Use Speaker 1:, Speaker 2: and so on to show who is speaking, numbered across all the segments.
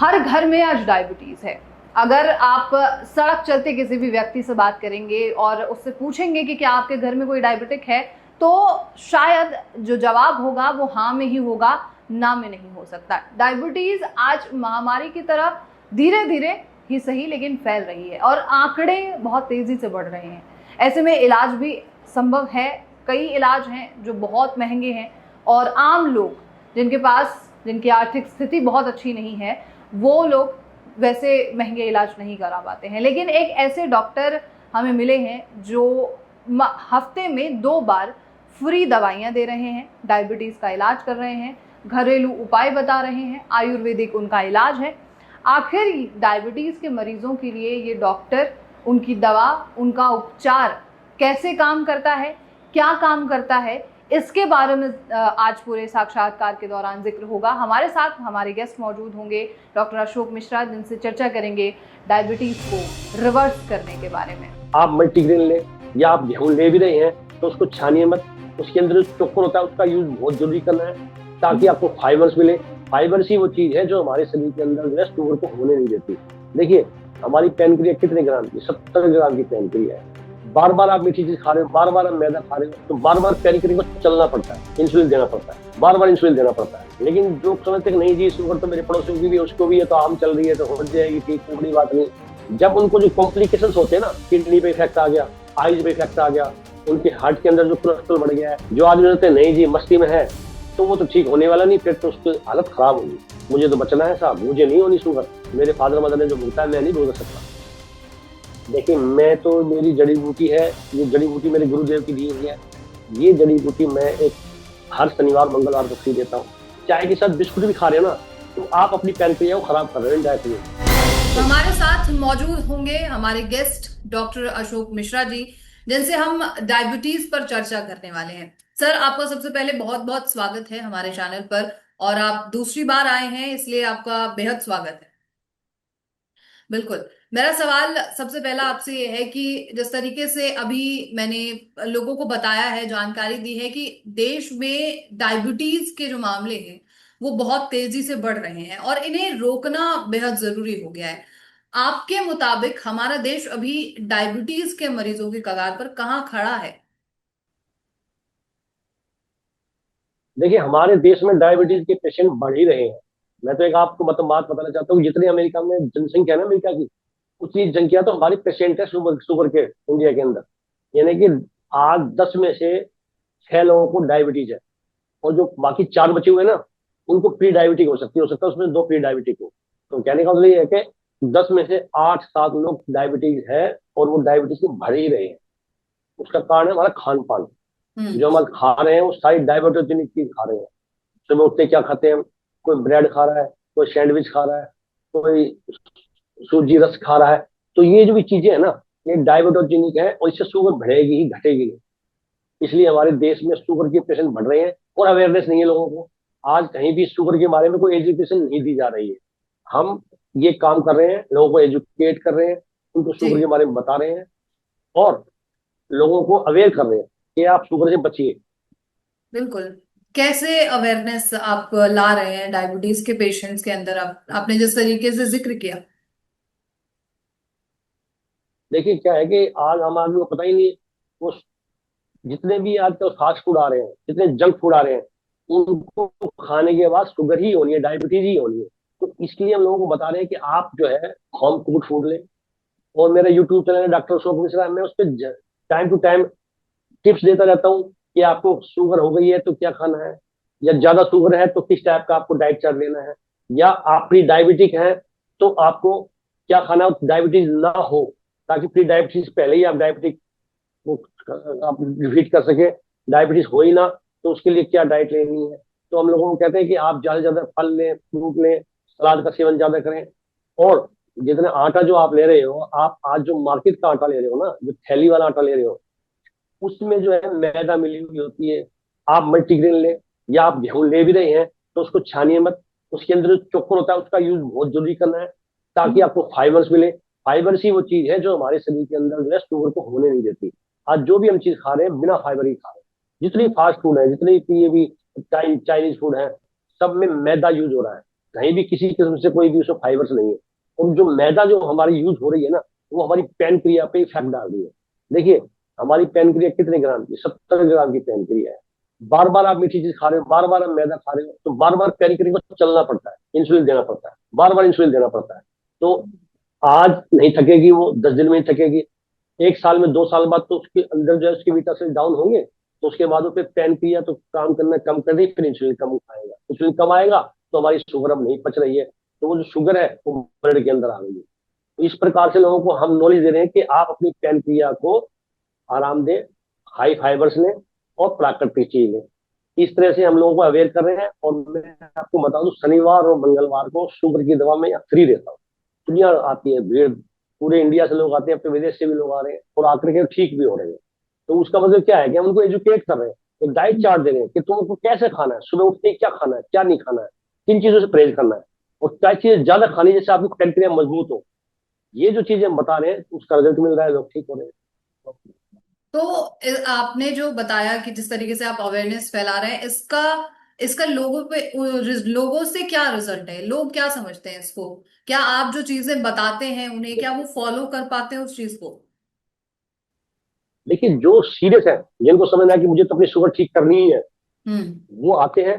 Speaker 1: हर घर में आज डायबिटीज है। अगर आप सड़क चलते किसी भी व्यक्ति से बात करेंगे और उससे पूछेंगे कि क्या आपके घर में कोई डायबिटिक है, तो शायद जो जवाब होगा वो हाँ में ही होगा, ना में नहीं हो सकता। डायबिटीज आज महामारी की तरह धीरे धीरे ही सही लेकिन फैल रही है और आंकड़े बहुत तेजी से बढ़ रहे हैं। ऐसे में इलाज भी संभव है। कई इलाज हैं जो बहुत महंगे हैं और आम लोग जिनकी आर्थिक स्थिति बहुत अच्छी नहीं है, वो लोग वैसे महंगे इलाज नहीं करा पाते हैं। लेकिन एक ऐसे डॉक्टर हमें मिले हैं जो हफ्ते में 2 बार फ्री दवाइयाँ दे रहे हैं, डायबिटीज़ का इलाज कर रहे हैं, घरेलू उपाय बता रहे हैं, आयुर्वेदिक उनका इलाज है। आखिर डायबिटीज़ के मरीजों के लिए ये डॉक्टर, उनकी दवा, उनका उपचार कैसे काम करता है, क्या काम करता है, इसके बारे में आज पूरे साक्षात्कार के दौरान जिक्र होगा। हमारे साथ हमारे गेस्ट मौजूद होंगे डॉक्टर अशोक मिश्रा, जिनसे चर्चा करेंगे डायबिटीज को रिवर्स करने के बारे में।
Speaker 2: आप मल्टीग्रेन लें या आप गेहूं ले भी रहे हैं तो उसको छानिए मत। उसके अंदर जो चोकर होता है उसका यूज बहुत जरूरी करना है ताकि आपको फाइबर्स मिले। फाइबर्स ही वो चीज है जो हमारे शरीर के अंदर जो है शुगर को होने नहीं देती। देखिए, हमारी पैनक्रिया कितने ग्राम की? 70 ग्राम की पैनक्रिया है। बार बार आप मीठी चीज खा रहे हो, बार बार आप मैदा खा रहे हो, तो बार बार पैनक्रिया को चलना पड़ता है, इंसुलिन देना पड़ता है, बार बार इंसुलिन देना पड़ता है। लेकिन जो समझते हैं नहीं जी शुगर तो मेरे पड़ोसियों की भी है, उसको भी है, तो आम चल रही है तो हो जाएगी ठीक, कोई बड़ी बात नहीं। जब उनको जो कॉम्प्लिकेशंस होते हैं ना, किडनी पे इफेक्ट आ गया, आईज पे इफेक्ट आ गया, उनके हार्ट के अंदर जो कोलेस्ट्रॉल बढ़ गया है, जो आदमी होते हैं नहीं जी मस्ती में है, तो वो तो ठीक होने वाला नहीं, फिर तो उसकी हालत खराब होगी। मुझे तो बचना है साहब, मुझे नहीं होनी शुगर। मेरे फादर मदर ने जो बोलता है मैं नहीं बोल सकता। देखिए, मैं तो, मेरी जड़ी बूटी है, ये जड़ी बूटी मेरे गुरुदेव की दी हुई है। ये जड़ी बूटी मैं एक हर शनिवार मंगलवार को खरीद देता हूँ। चाय के साथ बिस्कुट भी खा रहे हैं ना, तो आप अपनी पैनक्रिया को खराब कर रहे हैं डायरेक्टली।
Speaker 1: हमारे साथ मौजूद होंगे हमारे गेस्ट डॉक्टर अशोक मिश्रा जी, जिनसे हम डायबिटीज पर चर्चा करने वाले हैं। सर, आपका सबसे पहले बहुत बहुत स्वागत है हमारे चैनल पर, और आप दूसरी बार आए हैं इसलिए आपका बेहद स्वागत है। बिल्कुल। मेरा सवाल सबसे पहला आपसे ये है कि जिस तरीके से अभी मैंने लोगों को बताया है, जानकारी दी है कि देश में डायबिटीज के जो मामले हैं वो बहुत तेजी से बढ़ रहे हैं और इन्हें रोकना बेहद जरूरी हो गया है। आपके मुताबिक हमारा देश अभी डायबिटीज के मरीजों की कगार पर कहाँ खड़ा है?
Speaker 2: देखिए, हमारे देश में डायबिटीज के पेशेंट बढ़ ही रहे हैं। मैं तो एक आपको मतलब बात बताना चाहता हूँ, जितनी अमेरिका में जनसंख्या है ना अमेरिका की, उतनी जनसंख्या तो हमारी पेशेंट है शुगर शुगर के इंडिया के अंदर। यानी कि आज 10 में से 6 लोगों को डायबिटीज है, और जो बाकी 4 बचे हुए हैं ना, उनको प्री डायबिटिक हो सकता है उसमें 2 प्री डायबिटिक हो। तो कहने का मतलब ये है कि 10 में से 8-7 लोग डायबिटीज है, और वो डायबिटीज से भर ही रहे हैं। उसका कारण है हमारा खान पान। जो हम खा रहे हैं वो सारी डायबिटोजेनिक चीज खा रहे हैं। सुबह उठते क्या खाते हैं? कोई ब्रेड खा रहा है, कोई सैंडविच खा रहा है, कोई सूजी रस खा रहा है। तो ये जो भी चीजें है ना, ये डायबिटोजेनिक है, और इससे शुगर बढ़ेगी ही, घटेगी नहीं। इसलिए हमारे देश में शुगर के पेशेंट बढ़ रहे हैं, और अवेयरनेस नहीं है लोगों को। आज कहीं भी शुगर के बारे में कोई एजुकेशन नहीं दी जा रही है। हम ये काम कर रहे हैं, लोगों को एजुकेट कर रहे हैं, उनको
Speaker 1: जी
Speaker 2: शुगर के बारे में बता रहे हैं, और लोगों को अवेयर कर रहे हैं कि आप शुगर से बचिए।
Speaker 1: बिल्कुल। कैसे अवेयरनेस आप ला रहे हैं डायबिटीज के पेशेंट्स के अंदर? आपने जिस तरीके से जिक्र किया।
Speaker 2: देखिए, क्या है कि आज हम आदमी को पता ही नहीं है, वो जितने भी आजकल फास्ट फूड आ रहे हैं, जितने जंक फूड आ रहे हैं, उनको खाने के बाद शुगर ही होनी है, डायबिटीज ही होनी है। तो इसलिए हम लोगों को बता रहे हैं कि आप जो है होम कुक्ड फूड लें। और मेरा यूट्यूब चैनल है डॉक्टर अशोक मिश्रा, मैं उस पर टाइम टू टाइम टिप्स देता रहता हूँ कि आपको शुगर हो गई है तो क्या खाना है, या ज्यादा शुगर है तो किस टाइप का आपको डाइट चार्ट लेना है, या आप प्री डायबिटिक हैं तो आपको क्या खाना है डायबिटीज ना हो, ताकि प्री डायबिटीज पहले ही आप डायबिटिक वो आप डिफीट कर सके, डायबिटीज हो ही ना, तो उसके लिए क्या डाइट लेनी है। तो हम लोगों को कहते हैं कि आप ज्यादा से ज्यादा फल लें, फ्रूट लें, सलाद का सेवन ज्यादा करें। और जितना आटा जो आप ले रहे हो, आप आज जो मार्केट का आटा ले रहे हो ना, जो थैली वाला आटा ले रहे हो, उसमें जो है मैदा मिली हुई होती है। आप मल्टीग्रेन लें या आप गेहूं ले भी रहे हैं तो उसको छानिए मत। उसके अंदर जो चोकर होता है उसका यूज बहुत जरूरी करना है ताकि आपको फाइबर्स मिले। फाइबर्स ही वो चीज है जो हमारे शरीर के अंदर जो है शुगर को होने नहीं देती। आज जो भी हम चीज खा रहे हैं बिना फाइबर ही खा रहे हैं। जितनी फास्ट फूड है, जितनी ये भी चाइनीज फूड है, सब में मैदा यूज हो रहा है। कहीं भी किसी किस्म से कोई भी उसमें फाइबर्स नहीं है। और जो मैदा जो हमारी यूज हो रही है ना, वो हमारी पैनक्रिया पे इफेक्ट डाल रही है। देखिए, हमारी पैनक्रिया कितने ग्राम की, 70 ग्राम की पैनक्रिया है। बार बार आप मीठी चीज खा रहे हो, बार बार आप मैदा खा रहे हो, तो बार बार पैनक्रिया को चलना पड़ता है, इंसुलिन देना पड़ता है, बार बार इंसुलिन देना पड़ता है। तो आज नहीं थकेगी वो, 10 दिन में नहीं थकेगी, 1 साल में, 2 साल बाद तो उसके अंदर जो है उसके बीटा सेल डाउन होंगे। तो उसके बाद वो फिर पैनक्रिया तो काम करना कम कर देगी, फिर इंसुलिन कम आएगा, इंसुलिन कम आएगा तो हमारी शुगर अब नहीं पच रही है, तो वो जो शुगर है वो ब्लड के अंदर आ गई है। तो इस प्रकार से लोगों को हम नॉलेज दे रहे हैं कि आप अपनी पैनक्रिया को आराम दें, हाई फाइबर्स लें और प्राकृतिक चीज लें। इस तरह से हम लोगों को अवेयर कर रहे हैं। और मैं आपको बता दूं, शनिवार और मंगलवार को शुगर की दवा मैं फ्री देता हूँ। दुनिया आती है, भीड़, पूरे इंडिया से लोग आते हैं, अपने विदेश से भी लोग आ रहे हैं और आकर के ठीक भी हो रहे हैं। तो उसका मतलब क्या है कि हम उनको एजुकेट कर रहे हैं, एक डाइट चार्ट दे रहे हैं कि तुमको कैसे खाना है, सुबह उठते ही क्या खाना है, क्या नहीं खाना है, किन चीजों से परहेज करना है, और क्या चीजें ज्यादा खानी है जिससे आपकी पैनक्रिया मजबूत हो। ये जो चीजें हम बता रहे हैं उसका रिजल्ट मिल रहा है, लोग ठीक हो रहे हैं।
Speaker 1: तो आपने जो बताया कि जिस तरीके से आप अवेयरनेस फैला रहे हैं, इसका इसका लोगों पे, लोगों से क्या रिजल्ट है, लोग क्या समझते हैं इसको? क्या आप जो चीजें बताते हैं उन्हें, क्या वो फॉलो कर पाते हैं उस चीज को?
Speaker 2: देखिए, जो सीरियस है, जिनको समझना है कि मुझे तो अपनी शुगर ठीक करनी ही है,
Speaker 1: हम्म।
Speaker 2: वो आते हैं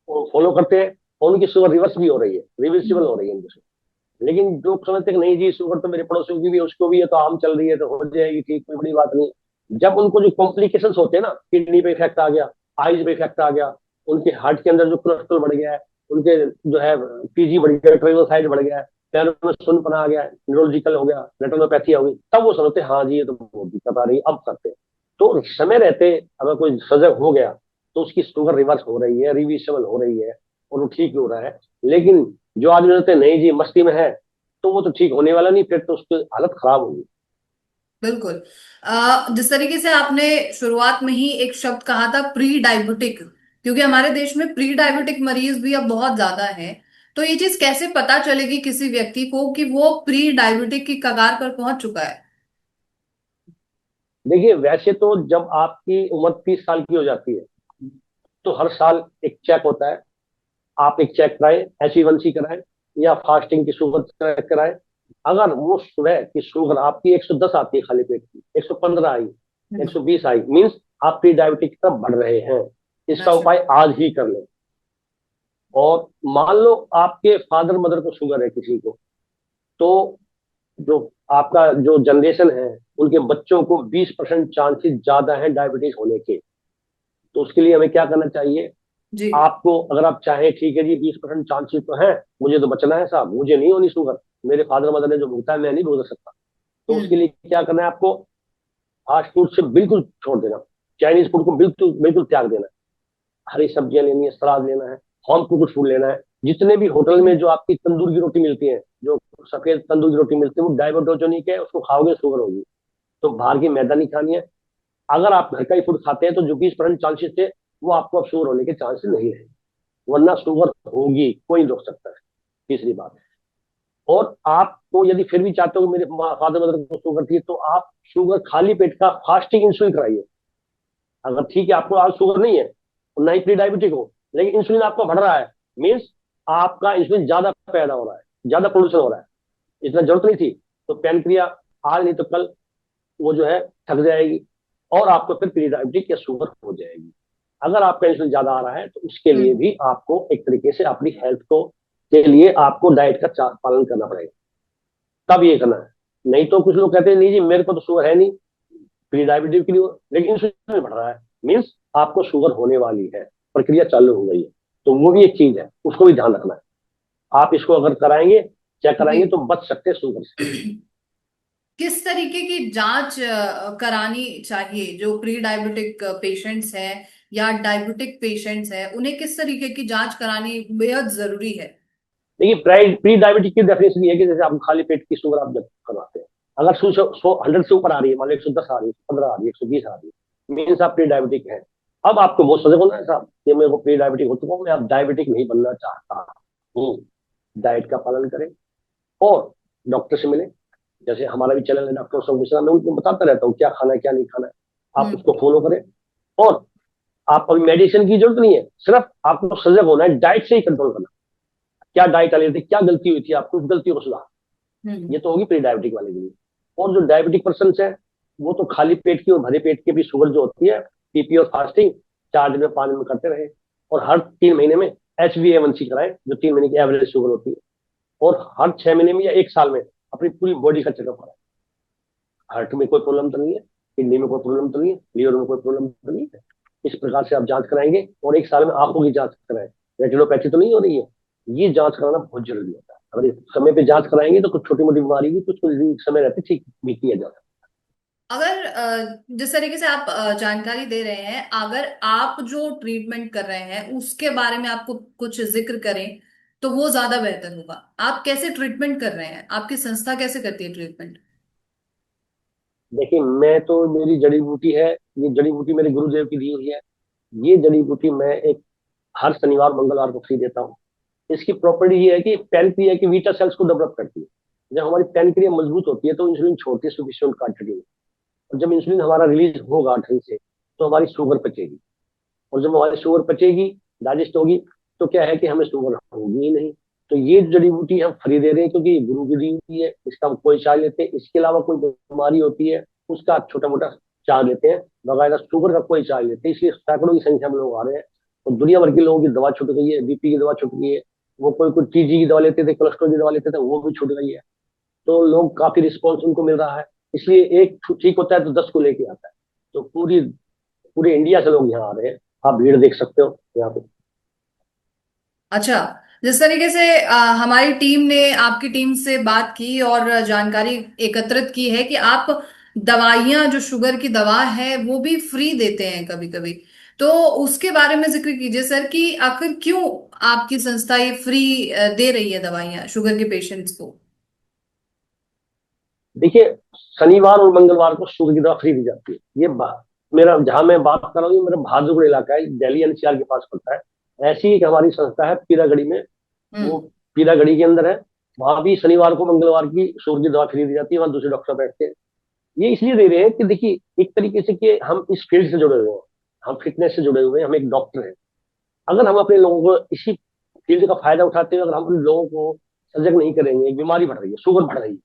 Speaker 2: और फॉलो करते हैं, और उनकी शुगर रिवर्स भी हो रही है, रिवर्सिबल हो रही है उनकी शुगर। लेकिन जो समझते हैं कि नहीं जी, शुगर तो मेरे पड़ोसियों की भी है, उसको भी है, तो आम चल रही है तो हो जाएगी ठीक, कोई बड़ी बात नहीं। जब उनको जो कॉम्प्लिकेशन होते हैं ना, किडनी पे इफेक्ट आ गया, आईज पे इफेक्ट आ गया, उनके हार्ट के अंदर जो कोलेस्ट्रॉल बढ़ गया है, उनके जो है पीजी बढ़ गया, ट्राइग्लिसराइड बढ़ गया है, पैरों में सुन्नपना आ गया, न्यूरोलॉजिकल हो गया, रेटिनोपैथी हो गई, तब वो समझते हैं हाँ जी ये तो बहुत दिक्कत आ रही है, अब करते हैं। तो समय रहते अगर कोई सजग हो गया तो उसकी शुगर रिवर्स हो रही है, रिवर्सिबल हो रही है, और वो ठीक हो रहा है। लेकिन जो आदमी होते हैं नहीं जी मस्ती में है, तो वो तो ठीक होने वाला नहीं, फिर तो उसकी हालत खराब होगी।
Speaker 1: बिल्कुल। जिस तरीके से आपने शुरुआत में ही एक शब्द कहा था, प्री डायबिटिक, क्योंकि हमारे देश में प्री डायबिटिक मरीज भी अब बहुत ज्यादा हैं। तो ये चीज कैसे पता चलेगी किसी व्यक्ति को कि वो प्री डायबिटिक की कगार पर पहुंच चुका है?
Speaker 2: देखिए, वैसे तो जब आपकी उम्र 30 साल की हो जाती है तो हर साल एक चेक होता है। आप एक चेक कराएं, HbA1c कराएं, या फास्टिंग की शुगर चेक कराएं। अगर वो सुबह की शुगर आपकी 110 आती है खाली पेट की, 115 आई,
Speaker 1: हम्म।
Speaker 2: 120 आई, मीन्स आप प्री डायबिटिक की तरफ बढ़ रहे हैं। इसका
Speaker 1: अच्छा।
Speaker 2: उपाय आज ही कर लें। और मान लो आपके फादर मदर को शुगर है किसी को, तो जो आपका जो जनरेशन है, उनके बच्चों को 20% चांसेस ज्यादा है डायबिटीज होने के। तो उसके लिए हमें क्या करना चाहिए?
Speaker 1: जी।
Speaker 2: आपको अगर आप चाहें, ठीक है जी 20% चांसेस तो है, मुझे तो बचना है साहब, मुझे नहीं होनी शुगर, मेरे फादर मदर ने जो भुगता है मैं नहीं भुगत सकता। तो उसके
Speaker 1: हम्म।
Speaker 2: लिए क्या करना है आपको? फास्ट फूड से बिल्कुल छोड़ देना, चाइनीज फूड को बिल्कुल बिल्कुल त्याग देना है, हरी सब्जियां लेनी है, सलाद लेना है, होम कुक्ड फूड लेना है। जितने भी होटल में जो आपकी तंदूर की रोटी मिलती है, जो सफेद तंदूर की रोटी मिलती है, वो डायबिटोजेनिक है, उसको खाओगे शुगर होगी। तो बाहर की मैदा नहीं खानी है। अगर आप घर का ही फूड खाते हैं तो जो 20% चांसेस थे, वो आपको अब शुगर होने के चांसेस नहीं रहे, वरना शुगर होगी, कोई नहीं रोक सकता है। तीसरी बात, और आपको यदि फिर भी चाहते हो कि मेरे फादर मदर को शुगर थी, तो आप शुगर खाली पेट का फास्टिंग इंसुलिन कराइए। अगर ठीक है आपको आज शुगर नहीं है और ना ही प्री डायबिटिक हो, लेकिन इंसुलिन आपका बढ़ रहा है, मीन्स आपका इंसुलिन ज्यादा पैदा हो रहा है, ज्यादा प्रोड्यूशन हो रहा है, इतना जरूरत नहीं थी, तो पैनक्रिया आज नहीं तो कल वो जो है थक जाएगी, और आपको फिर प्री डायबिटिक या शुगर हो जाएगी। अगर आपका इंसुलिन ज्यादा आ रहा है तो उसके लिए
Speaker 1: हम्म।
Speaker 2: भी आपको एक तरीके से अपनी हेल्थ को के लिए आपको डाइट का पालन करना पड़ेगा, तब ये करना है। नहीं तो कुछ लोग कहते हैं नहीं जी मेरे को तो शुगर है नहीं, प्री डायबिटीज के लिए, लेकिन इंसुलिन बढ़ रहा है, मीन्स आपको शुगर होने वाली है, प्रक्रिया चालू हो गई है। तो वो भी एक चीज है, उसको भी ध्यान रखना है। आप इसको अगर कराएंगे, चेक
Speaker 1: जी।
Speaker 2: कराएंगे, तो बच सकते हैं शुगर से।
Speaker 1: किस तरीके की जांच करानी चाहिए जो प्री डायबिटिक पेशेंट्स हैं या डायबिटिक पेशेंट्स हैं, उन्हें किस तरीके की जांच करानी बेहद जरूरी है?
Speaker 2: देखिए, प्री डायबिटीज की डेफिनेशन ये है कि जैसे आप खाली पेट की शुगर आप जब करवाते हैं, अगर 100 से ऊपर आ रही है, मान लो 110 आ रही है, 115 आ रही है, 120 आ रही है, मीन्स आप प्री डायबिटिक है। अब आपको बहुत सजग होना है साहब कि मेरे को प्री डायबिटिक हो चुका हूँ, मैं अब डायबिटिक नहीं बनना चाहता हूँ। डाइट का पालन करें और डॉक्टर से मिलें। जैसे हमारा भी चैनल है डॉक्टर सब मिश्रा, मैं उनको बताता रहता हूँ क्या खाना है क्या नहीं खाना है, आप
Speaker 1: हम्म।
Speaker 2: उसको फॉलो करें। और आप अभी मेडिसिन की जरूरत नहीं है, सिर्फ आपको सजग होना है, डाइट से ही कंट्रोल करना। क्या डाइट ले रहे थे, क्या गलती हुई थी आपको, उस गलतियों को सुधार।
Speaker 1: हम्म।
Speaker 2: ये तो होगी प्री डायबिटिक वाले के लिए। और जो डायबिटिक पर्सन है, वो तो खाली पेट की और भरे पेट की भी शुगर जो होती है, पीपी और फास्टिंग 4 दिन में 5 दिन में करते रहे। और हर 3 महीने में HbA1c कराएं, जो 3 महीने की एवरेज शुगर होती है। और हर 6 महीने में या 1 साल में अपनी पूरी बॉडी का चेकअप कराएं। हार्ट में कोई प्रॉब्लम तो नहीं है, किडनी में कोई प्रॉब्लम तो नहीं है, लीवर में कोई प्रॉब्लम तो नहीं है। इस प्रकार से आप जांच कराएंगे। और 1 साल में आंखों की जांच कराएं, रेटिनोपैथी तो नहीं हो रही है। ये जांच कराना बहुत जरूरी होता है। अगर इस समय पे जांच कराएंगे तो कुछ छोटी मोटी बीमारी भी कुछ कुछ समय रहते ठीक भी किया जा सकता
Speaker 1: अगर जिस तरीके से आप जानकारी दे रहे हैं, अगर आप जो ट्रीटमेंट कर रहे हैं उसके बारे में आपको कुछ जिक्र करें तो वो ज्यादा बेहतर होगा। आप कैसे ट्रीटमेंट कर रहे हैं, आपकी संस्था कैसे करती है ट्रीटमेंट?
Speaker 2: है। देखिए, मैं तो, मेरी जड़ी बूटी है, ये जड़ी बूटी मेरे गुरुदेव की दी हुई है। ये जड़ी बूटी मैं एक हर शनिवार मंगलवार को फ्री देता हूँ। इसकी प्रॉपर्टी ये है कि पैनक्रिया की बीटा सेल्स को डेवलप करती है। जब हमारी पैनक्रिया मजबूत होती है तो इंसुलिन छोड़ती है सफिशिएंट क्वांटिटी में। और जब इंसुलिन हमारा रिलीज होगा ढंग से, तो हमारी शुगर पचेगी। और जब हमारी शुगर पचेगी, डाइजेस्ट होगी, तो क्या है कि हमें शुगर होगी ही नहीं। तो ये जड़ी बूटी हम फ्री दे रहे हैं, क्योंकि ये गुरु की दी हुई है, इसका हम कोई चार्ज लेते हैं। इसके अलावा कोई बीमारी होती है, उसका छोटा मोटा चार्ज लेते हैं, बकायदा शुगर का कोई चार्ज लेते हैं। इसलिए सैकड़ों की संख्या में लोग आ रहे हैं। और दुनिया भर के लोगों की दवा छूट गई है, बीपी की दवा छूट गई है। वो कोई कोई TG की दवा लेते थे, कोलेस्ट्रॉल की दवा लेते थे, वो भी छूट गई है। तो लोग काफी रिस्पॉन्स उनको मिल रहा है। इसलिए एक ठीक होता है तो 10 को लेके आता है। तो पूरे इंडिया से लोग यहाँ आ रहे हैं। आप भीड़ देख सकते हो यहाँ पे।
Speaker 1: अच्छा, जिस तरीके से हमारी टीम ने आपकी टीम से बात की और जानकारी एकत्रित की है कि आप दवाइयां, जो शुगर की दवा है वो भी फ्री देते हैं कभी कभी, तो उसके बारे में जिक्र कीजिए सर कि आखिर क्यों आपकी संस्था ये फ्री दे रही है दवाइयां शुगर के पेशेंट्स को।
Speaker 2: देखिए, शनिवार और मंगलवार को शुगर की दवा फ्री दी जाती है। मेरा जहां मैं बात कर रहा हूँ, ये मेरा बहादुरगढ़ इलाका है, दिल्ली NCR के पास पड़ता है। ऐसी एक हमारी संस्था है पीरागढ़ी में, वो
Speaker 1: हम्म।
Speaker 2: पीरागढ़ी के अंदर है। वहां भी शनिवार को मंगलवार की शुगर की दवा फ्री दी जाती है। वहां दूसरे डॉक्टर बैठते हैं। ये इसलिए दे रहे हैं कि देखिए, एक तरीके से कि हम इस फील्ड से जुड़े हुए हैं, हम फिटनेस से जुड़े हुए हैं, हम एक डॉक्टर हैं। अगर हम अपने लोगों को इसी फील्ड का फायदा उठाते हुए अगर हम अपने लोगों को सजग नहीं करेंगे, एक बीमारी बढ़ रही है, शुगर बढ़ रही है,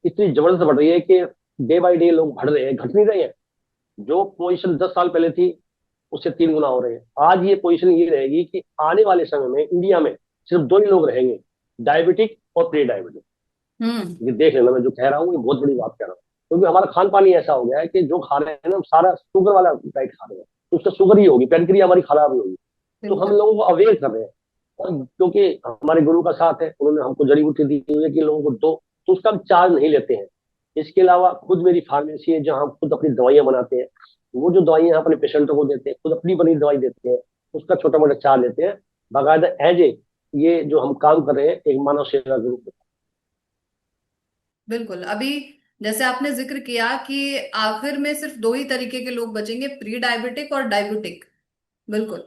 Speaker 2: इतनी जबरदस्त बढ़ रही है कि डे बाई डे लोग बढ़ रहे हैं, घट नहीं रहे हैं। जो पोजीशन 10 साल पहले थी, उससे 3 गुना हो रहे हैं। आज ये पोजीशन ये रहेगी कि आने वाले समय में इंडिया में सिर्फ 2 ही लोग रहेंगे, डायबिटिक और प्री डायबिटिक।
Speaker 1: हम्म।
Speaker 2: ये देख लेना, मैं जो कह रहा हूँ ये बहुत बड़ी बात कह रहा हूँ। क्योंकि हमारा खान पान ही ऐसा हो गया है कि जो खा रहे हैं ना, हम सारा शुगर वाला डाइट खा रहे हैं, तो उससे शुगर ही होगी, पैनक्रिया हमारी खराब ही होगी। तो हम
Speaker 1: बिल्कुल।
Speaker 2: लोगों को अवेयर कर रहे हैं। और क्योंकि हमारे गुरु का साथ है, उन्होंने हमको जड़ी बूटी दी हुई है कि लोगों को दो, तो उसका हम चार्ज नहीं लेते हैं। इसके अलावा खुद मेरी फार्मेसी है, जहाँ हम खुद अपनी दवाइयाँ बनाते हैं। वो जो दवाइयाँ अपने पेशेंटों को देते हैं, खुद अपनी बनी दवाई देते हैं, उसका छोटा मोटा चार्ज लेते हैं। बाकायदा एज ए, ये जो हम काम कर रहे हैं एक मानव सेवा के रूप में।
Speaker 1: बिल्कुल। अभी जैसे आपने जिक्र किया कि आखिर में सिर्फ दो ही तरीके के लोग बचेंगे, प्री डायबिटिक और डायबिटिक। बिल्कुल।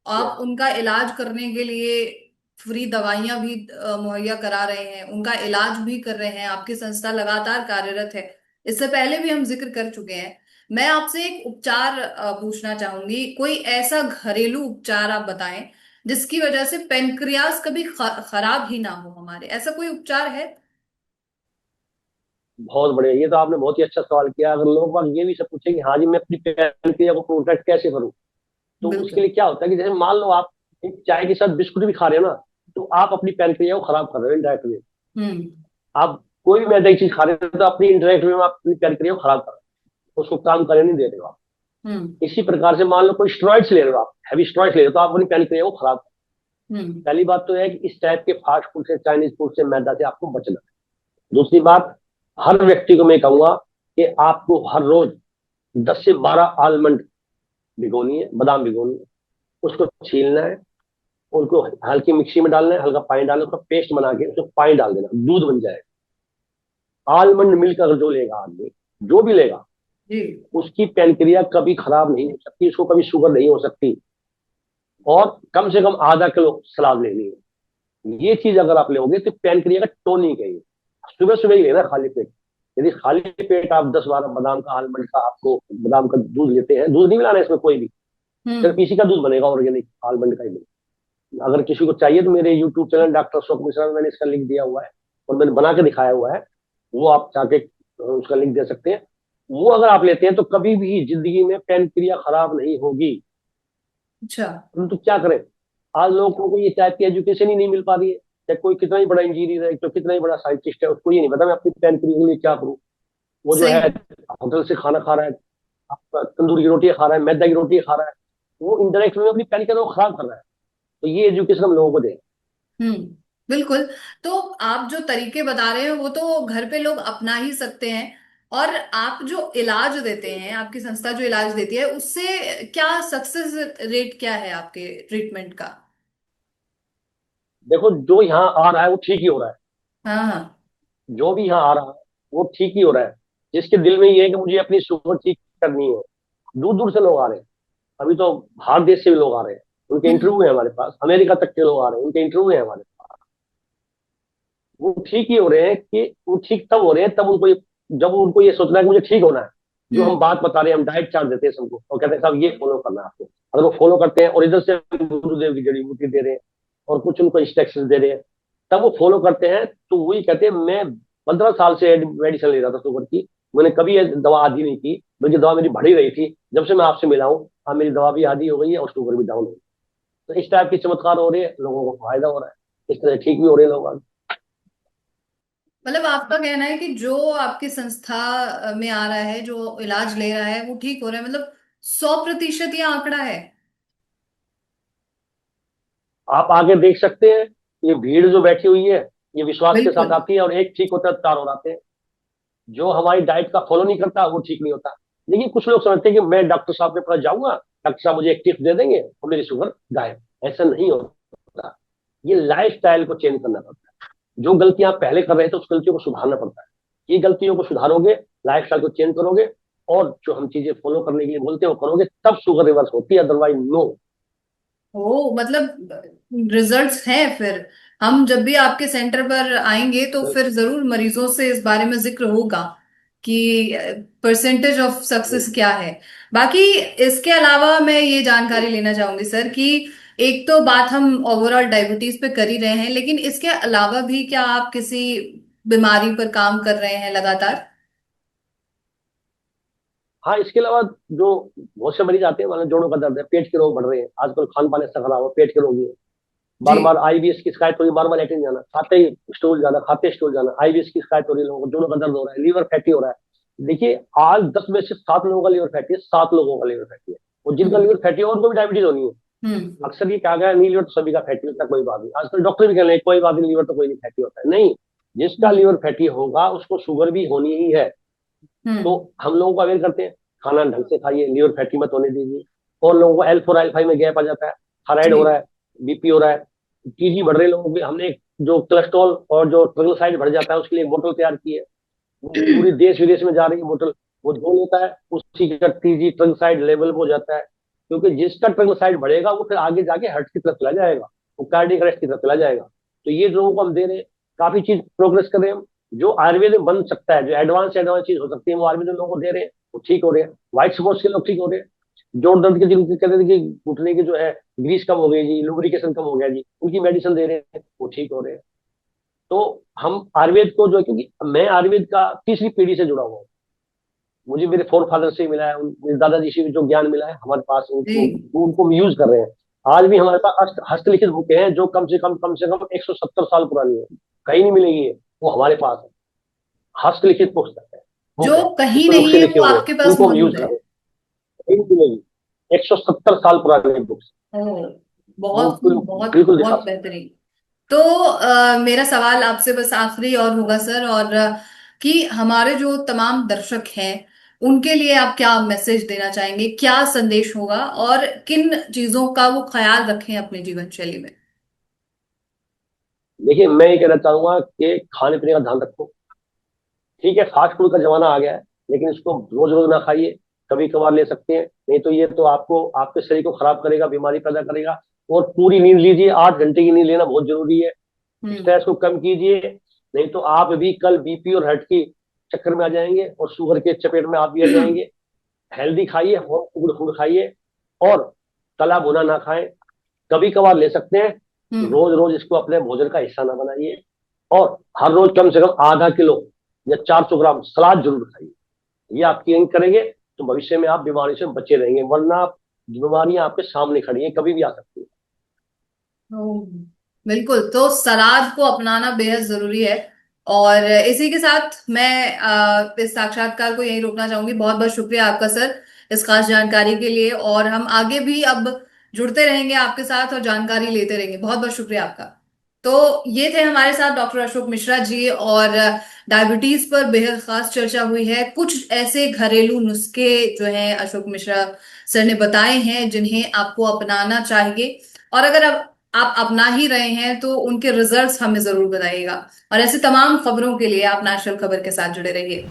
Speaker 1: आप
Speaker 2: यस।
Speaker 1: उनका इलाज करने के लिए फ्री दवाइयां भी मुहैया करा रहे हैं, उनका इलाज भी कर रहे हैं, आपकी संस्था लगातार कार्यरत है। इससे पहले भी हम जिक्र कर चुके हैं। मैं आपसे एक उपचार पूछना चाहूंगी, कोई ऐसा घरेलू उपचार आप बताएं जिसकी वजह से पेनक्रियास कभी खराब ही ना हो हमारे, ऐसा कोई उपचार है?
Speaker 2: बहुत बढ़िया, ये तो आपने बहुत ही अच्छा सवाल किया। अगर लोग बाग ये भी सब पूछे कि हाँ जी, मैं अपनी पैनक्रिया को प्रोटेक्ट कैसे करूँ, तो उसके
Speaker 1: बिल्कुल।
Speaker 2: लिए क्या होता है कि जैसे मान लो आप एक चाय के साथ बिस्कुट भी खा रहे हो ना, तो आप अपनी पैनक्रिया को खराब कर रहे हो इंडायरेक्ट वे।
Speaker 1: हम्म।
Speaker 2: आप कोई भी मैदा की चीज खा रहे हो तो अपनी इंडायरेक्ट वे में आप अपनी पैनक्रिया को खराब कर रहे हो, उसको काम करने नहीं दे रहे हो आप।
Speaker 1: हम्म।
Speaker 2: इसी प्रकार से मान लो कोई स्टेरॉइड्स ले रहे हो आप, हैवी स्टेरॉइड्स ले रहे हो, तो आप अपनी पैनक्रिया को खराब कर
Speaker 1: हम्म।
Speaker 2: रहे हो। पहली बात तो है कि इस टाइप के फास्ट फूड से, चाइनीज फूड से, मैदा से आपको बचना है। दूसरी बात, हर व्यक्ति को मैं कहूंगा कि आपको हर रोज 10 से 12 आलमंड भिगोनी है, बादाम भिगोनी है, उसको छीलना है, उनको हल्की मिक्सी में डालना है, हल्का पानी डालना है, उसका पेस्ट बना के उसको पानी डाल देना, दूध बन जाएगा। आलमंड मिल्क अगर जो लेगा आदमी, जो भी लेगा,
Speaker 1: जी।
Speaker 2: उसकी पैनक्रिया कभी खराब नहीं हो सकती, उसको कभी शुगर नहीं हो सकती। और कम से कम आधा किलो सलाद लेनी है। ये चीज अगर आप लोगे तो पैनक्रिया का टोनिंग है ये। सुबह सुबह ही लेना खाली पेट। यदि खाली पेट आप 10-12 बादाम का, आलमंड का, आपको बादाम का दूध लेते हैं, दूध नहीं मिलाना है इसमें कोई भी, सिर्फ
Speaker 1: हम्म।
Speaker 2: इसी का दूध बनेगा, ऑर्गेनिक आलमंड का ही बनेगा। अगर किसी को चाहिए तो मेरे YouTube channel doctor Ashok Mishra में मैंने इसका लिंक दिया हुआ है और मैंने बना के दिखाया हुआ है। वो आप जाके उसका लिंक दे सकते हैं। वो अगर आप लेते हैं तो कभी भी जिंदगी में पेन क्रिया खराब नहीं होगी।
Speaker 1: अच्छा।
Speaker 2: परंतु तो क्या करें, आज लोगों को ये टाइप की एजुकेशन ही नहीं मिल पा रही है। चाहे कोई कितना ही बड़ा इंजीनियर है, तो कितना ही बड़ा साइंटिस्ट है, उसको ये नहीं पता मैं अपनी पेन क्रिया के लिए क्या करूँ। वो जो
Speaker 1: सही
Speaker 2: है
Speaker 1: में।
Speaker 2: होटल से खाना खा रहा है, आपका तंदूरी की रोटी खा रहा है, मैदा की रोटी खा रहा है, वो इनडायरेक्ट में अपनी पेन क्रिया को खराब कर रहा है। तो ये एजुकेशन हम लोगों को दें।
Speaker 1: हम्म। बिल्कुल। तो आप जो तरीके बता रहे हैं वो तो घर पे लोग अपना ही सकते हैं। और आप जो इलाज देते हैं, आपकी संस्था जो इलाज देती है, उससे क्या सक्सेस रेट क्या है आपके ट्रीटमेंट का?
Speaker 2: देखो, जो यहाँ आ रहा है वो ठीक ही हो रहा है।
Speaker 1: हाँ हाँ।
Speaker 2: जो भी यहाँ आ रहा है वो ठीक ही हो रहा है। जिसके दिल में ये है कि मुझे अपनी शुगर ठीक करनी है, दूर दूर से लोग आ रहे हैं। अभी तो बाहर देश से भी लोग आ रहे हैं, उनके
Speaker 1: हम्म
Speaker 2: इंटरव्यू है हमारे पास। अमेरिका तक के लोग आ रहे हैं, उनके इंटरव्यू है हमारे पास। वो ठीक ही हो रहे हैं कि वो ठीक तब हो रहे हैं तब उनको जब उनको ये सोचना है कि मुझे ठीक होना है। जो हम
Speaker 1: हम्म
Speaker 2: बात बता रहे हैं, हम डाइट चार्ट देते हैं सबको और कहते हैं साहब ये फॉलो करना है आपको। अगर वो फॉलो करते हैं और इधर से हम गुरुदेव की जड़ी बूटी दे रहे हैं और कुछ उनको इंस्ट्रक्शन दे रहे हैं, तब वो फॉलो करते हैं, तो वही कहते हैं मैं 15 साल से मेडिसिन ले रहा था शुगर की, मैंने कभी ये दवा आदि नहीं की, बल्कि दवा मेरी बढ़ ही रही थी। जब से मैं आपसे मिला हूँ, हाँ मेरी दवा भी आदि हो गई है और शुगर भी डाउन हो गई। तो इस टाइप के चमत्कार हो रहे हैं, लोगों को फायदा हो रहा है, इस तरह ठीक भी हो रहे हैं लोग।
Speaker 1: मतलब आपका कहना है कि जो आपकी संस्था में आ रहा है, जो इलाज ले रहा है, वो ठीक हो रहा है, मतलब 100% ये आंकड़ा है?
Speaker 2: आप आगे देख सकते हैं, ये भीड़ जो बैठी हुई है, ये विश्वास के साथ
Speaker 1: बिल्कुल।
Speaker 2: आती है और एक ठीक होता है, 4 और आते हैं। जो हमारी डाइट का फॉलो नहीं करता वो ठीक नहीं होता। लेकिन कुछ लोग समझते हैं कि मैं डॉक्टर साहब के पास जाऊंगा, डॉक्टर साहब मुझे एक टिप्स दे देंगे और मेरी शुगर गायब। ऐसा नहीं होता। ये लाइफ स्टाइल को चेंज करना पड़ता है। जो गलतियां आप पहले कर रहे थे उस गलतियों को सुधारना पड़ता है। ये गलतियों को सुधारोगे, लाइफ स्टाइल को चेंज करोगे और जो हम चीजें फॉलो करने के लिए बोलते हैं वो करोगे, तब शुगर रिवर्स होती है, अदरवाइज नो।
Speaker 1: ओ, मतलब रिजल्ट्स हैं फिर। हम जब भी आपके सेंटर पर आएंगे तो फिर जरूर मरीजों से इस बारे में जिक्र होगा कि परसेंटेज ऑफ सक्सेस क्या है। बाकी इसके अलावा मैं ये जानकारी लेना चाहूंगी सर कि एक तो बात हम ओवरऑल डायबिटीज पे कर ही रहे हैं, लेकिन इसके अलावा भी क्या आप किसी बीमारी पर काम कर रहे हैं लगातार?
Speaker 2: हाँ, इसके अलावा जो बहुत से मरीज आते हैं, मतलब जोड़ों का दर्द है, पेट के रोग बढ़ रहे हैं, आजकल खान पान ऐसा खराब हो, पेट के रोग ही है।
Speaker 1: जी।
Speaker 2: बार बार आईबीएस की शिकायत हो रही है, बार बार लैट्रिन जाना, खाते ही स्टूल जाना, खाते स्टूल जाना, आईबीएस की शिकायत हो रही है, लोगों को जोड़ों का दर्द हो रहा है, लीवर फैटी हो रहा है। देखिए, आज 10 में से 7 लोगों का लीवर फैटी है, 7 लोगों का लीवर फैटी है। और जिनका
Speaker 1: हम्म
Speaker 2: लीवर फैटी है उनको भी डायबिटीज होनी है।
Speaker 1: हम्म।
Speaker 2: अक्सर ये कहा गया है नहीं लीवर तो सभी का फैटी होता है, कोई बात नहीं। आजकल डॉक्टर भी कह रहे हैं कोई बात नहीं, लीवर तो कोई नहीं फैटी होता है। नहीं, जिसका
Speaker 1: हम्म
Speaker 2: लीवर फैटी होगा उसको शुगर भी होनी ही है। तो
Speaker 1: हम्म।
Speaker 2: हम लोगों को अवेयर करते हैं, खाना ढंग से खाइए, लीवर फैटी मत होने दीजिए। और लोगों को L4 L5 में गैप आ जाता है, थायराइड हो
Speaker 1: जी।
Speaker 2: रहा है, बीपी हो रहा है, टीजी बढ़ रहे लोगों के। हमने जो कोलेस्ट्रॉल और जो ट्रिग्लिसराइड बढ़ जाता है उसके लिए एक बोतल तैयार की है, वो पूरी देश विदेश में जा रही है बोतल। वो जो लेता है उसी का टीजी ट्रिग्लिसराइड लेवल हो जाता है। क्योंकि जिसका ट्रिग्लिसराइड बढ़ेगा वो फिर आगे जाके हार्ट की तरफ चला जाएगा, वो कार्डियक अरेस्ट की तरफ चला जाएगा। तो ये लोगों को हम दे रहे हैं, काफी चीज प्रोग्रेस कर रहे हैं हम। जो आयुर्वेद में बन सकता है, जो एडवांस एडवांस चीज हो सकती है, वो आयुर्वेद में लोगों को दे रहे हैं, वो ठीक हो रहे हैं। व्हाइट स्पॉट्स के लोग ठीक हो रहे हैं। जोड़ दर्द के जिनके कहते थे कि घुटने की जो है ग्रीस कम हो गई जी, लुब्रिकेशन कम हो गया जी, उनकी मेडिसिन दे रहे हैं, वो ठीक हो रहे हैं। तो हम आयुर्वेद को जो है, क्योंकि मैं आयुर्वेद का तीसरी पीढ़ी से जुड़ा हुआ हूँ, मुझे मेरे फोर फादर से मिला है, मेरे दादाजी से जो ज्ञान मिला है हमारे पास,
Speaker 1: जी।
Speaker 2: उनको हम यूज कर रहे हैं। आज भी हमारे पास हस्तलिखित बुकें हैं जो कम से कम 170 साल पुरानी है, कहीं नहीं मिलेगी ये, वो हमारे पास है। हस्तलिखित पुस्तक है,
Speaker 1: जो
Speaker 2: बुक है,
Speaker 1: कहीं
Speaker 2: जिसमें
Speaker 1: नहीं
Speaker 2: नुस्खे
Speaker 1: है
Speaker 2: लिखे
Speaker 1: वो
Speaker 2: हुए हैं,
Speaker 1: आपके पास
Speaker 2: उनको हम यूज
Speaker 1: मौजूद
Speaker 2: कर
Speaker 1: है?
Speaker 2: रहे हैं। कहीं नहीं मिलेगी, 170 साल पुरानी बुक्स,
Speaker 1: ओ,
Speaker 2: वो
Speaker 1: बहुत बहुत
Speaker 2: बिल्कुल दिखा
Speaker 1: बहुत
Speaker 2: सकते
Speaker 1: बेहतरीन। तो मेरा सवाल आपसे बस आखिरी और होगा सर, और कि हमारे जो तमाम दर्शक हैं उनके लिए आप क्या मैसेज देना चाहेंगे, क्या संदेश होगा, और किन चीजों का वो ख्याल रखें अपने जीवन शैली में?
Speaker 2: हैं। देखिए, मैं ये कहना चाहूंगा कि खाने पीने का ध्यान रखो। ठीक है, फास्ट फूड का जमाना आ गया है, लेकिन इसको रोज रोज ना खाइए, कभी कभार ले सकते हैं। नहीं तो ये तो आपको आपके शरीर को खराब करेगा, बीमारी पैदा करेगा। और पूरी नींद लीजिए, 8 घंटे की नींद लेना बहुत जरूरी है।
Speaker 1: हम्म।
Speaker 2: स्ट्रेस को कम कीजिए, नहीं तो आप भी कल बीपी और हार्ट की चक्कर में आ जाएंगे और शुगर के चपेट में आप भी आ जाएंगे। हेल्दी खाइए, होम फूड फूड खाइए और तला भुना ना खाएं। कभी कभार ले सकते हैं,
Speaker 1: हम्म।
Speaker 2: रोज रोज इसको अपने भोजन का हिस्सा ना बनाइए। और हर रोज कम से कम आधा किलो या 400 ग्राम सलाद जरूर खाइए। ये आप यकीन करेंगे तो भविष्य में आप बीमारी से बचे रहेंगे, वरना बीमारियां आपके सामने खड़ी हैं, कभी भी आ सकती है।
Speaker 1: ओह, बिल्कुल। तो सलाद को अपनाना बेहद जरूरी है। और इसी के साथ मैं इस साक्षात्कार को यहीं रोकना चाहूंगी। बहुत बहुत शुक्रिया आपका सर, इस खास जानकारी के लिए। और हम आगे भी अब जुड़ते रहेंगे आपके साथ और जानकारी लेते रहेंगे। बहुत बहुत शुक्रिया आपका। तो ये थे हमारे साथ डॉक्टर अशोक मिश्रा जी, और डायबिटीज पर बेहद खास चर्चा हुई है। कुछ ऐसे घरेलू नुस्खे जो हैं अशोक मिश्रा सर ने बताए हैं जिन्हें आपको अपनाना चाहिए। और अगर अब आप अपना ही रहे हैं तो उनके रिजल्ट्स हमें जरूर बताइएगा। और ऐसी तमाम खबरों के लिए आप नेशनल खबर के साथ जुड़े रहिए।